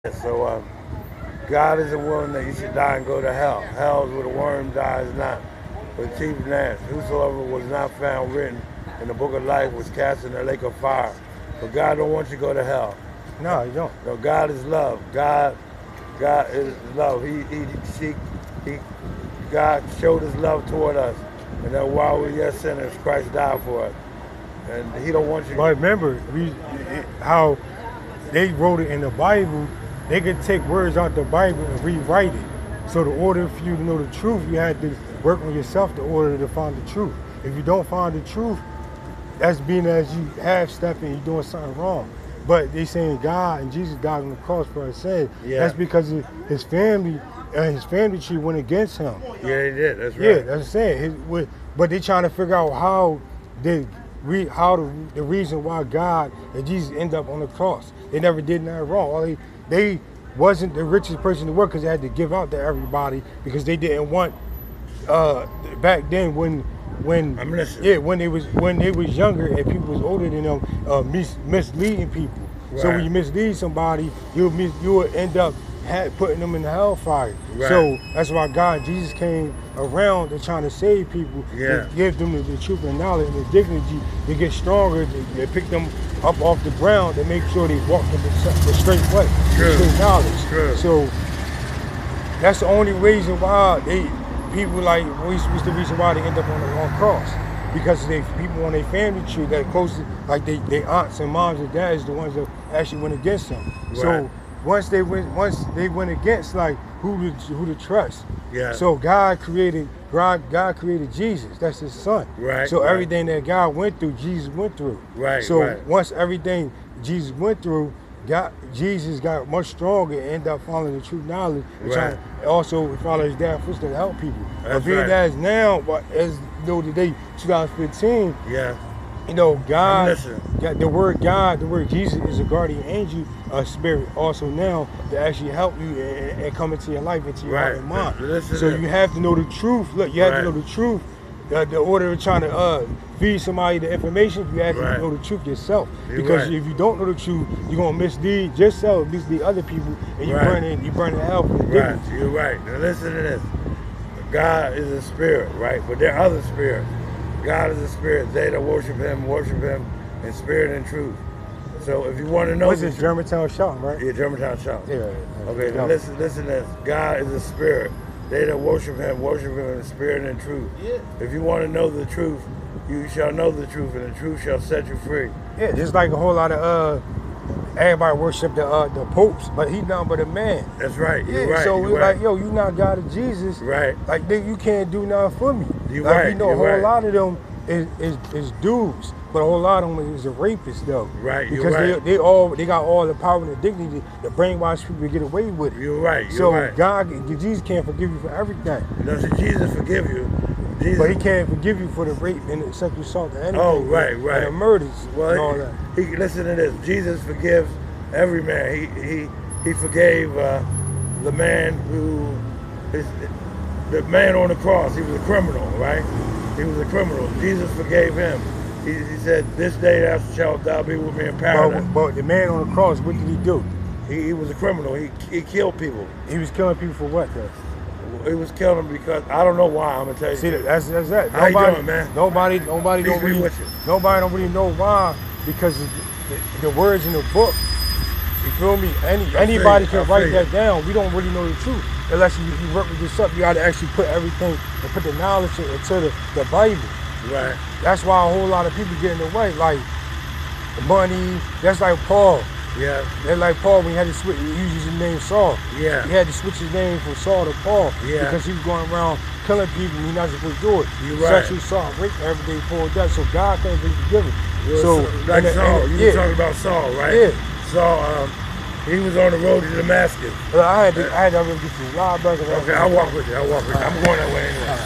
So God isn't willing that you should die and go to hell. Hell is where the worm dies not. But the chief gnats, whosoever was not found written in the book of life was cast in the lake of fire. But God don't want you to go to hell. No, you don't. No, God is love. God is love. God showed his love toward us. And that while we were yet sinners, Christ died for us. And he don't want you. But remember, how they wrote it in the Bible, they could take words out the Bible and rewrite it. So the order for you to know the truth, you had to work on yourself in order to find the truth. If you don't find the truth, that's being as you half-stepping, you're doing something wrong. But they saying God and Jesus died on the cross for our sins. Yeah. That's because his family tree went against him. Yeah, they did. That's right. Yeah, that's what I'm saying. But they trying to figure out how the reason why God and Jesus end up on the cross. They never did nothing wrong. They wasn't the richest person in the world because they had to give out to everybody because they didn't want back then when they was younger and people was older than them misleading people. Right. So when you mislead somebody, you would end up putting them in the hellfire. Right. So that's why God, Jesus came around to trying to save people, to give them the truth and knowledge and the dignity to get stronger, to pick them up off the ground and make sure they walk in the straight way, the straight knowledge. True. So that's the only reason why people like, what's the reason why they end up on the wrong cross? Because people on their family tree that closest, like they aunts and moms and dads, the ones that actually went against them. Right. So once they went against, like who to trust. Yeah. So God created Jesus. That's his son. Right. So everything that God went through, Jesus went through. Right. So once everything Jesus went through, Jesus got much stronger and ended up following the true knowledge and trying to also follow his dad's footsteps to help people. But being as now, as you know, today, 2015, you know, God, the word Jesus is a guardian angel, a spirit also now to actually help you and come into your life, into your heart and mind. So you have to know the truth. Look, you have to know the truth. The order of trying to feed somebody the information, you have to know the truth yourself. Because if you don't know the truth, you're gonna mislead yourself, mislead other people, and you burn in hell for the dignity. You're right. Now listen to this. God is a spirit, right? But there are other spirits. God is a spirit. They that worship him in spirit and truth. So if you want to know, what's this, Germantown shouting, right? Yeah, Germantown shouting. Yeah. Okay, now listen to this. God is a spirit. They that worship him in spirit and truth. Yeah. If you want to know the truth, you shall know the truth, and the truth shall set you free. Yeah, just like a whole lot of everybody worship the popes, but he's nothing but a man. That's right. You're right. So we're like, yo, you not God of Jesus. Right. Like you can't do nothing for me. You're like, right. You know, a whole lot of them is dudes, but a whole lot of them is a rapist though. Right. Because they got all the power and the dignity to brainwash people to get away with it. You're right. So God, Jesus can't forgive you for everything. No, so Jesus forgive you. Jesus. But he can't forgive you for the rape and the sexual assault and anything. Oh, right. And the murders and all that. Listen to this. Jesus forgives every man. He forgave the man the man on the cross. He was a criminal, right? He was a criminal. Jesus forgave him. He said, "This day thou shalt thou be with me in paradise." But the man on the cross, what did he do? He was a criminal. He killed people. He was killing people for what, though? He was killing them because I don't know why. I'm gonna tell you. See, that's that. How you doing, man? Nobody don't really know why, because the words in the book. You feel me? Anybody can write that down. We don't really know the truth unless you work with yourself. You got to actually put everything and put the knowledge into the Bible. Right. That's why a whole lot of people get in the way, like money. That's like Paul. Yeah. That's like Paul when he had to switch. He used his name Saul. Yeah. He had to switch his name from Saul to Paul. Yeah. Because he was going around killing people. He's not supposed to do it. You're right. Sexual assault, rape, everything Paul does. So God can't be forgiven. So like Saul, you were talking about Saul, right? Yeah. Saul, he was on the road to Damascus. I had to get to the linebacker. Okay, I'll walk with you. I'm going that way anyway.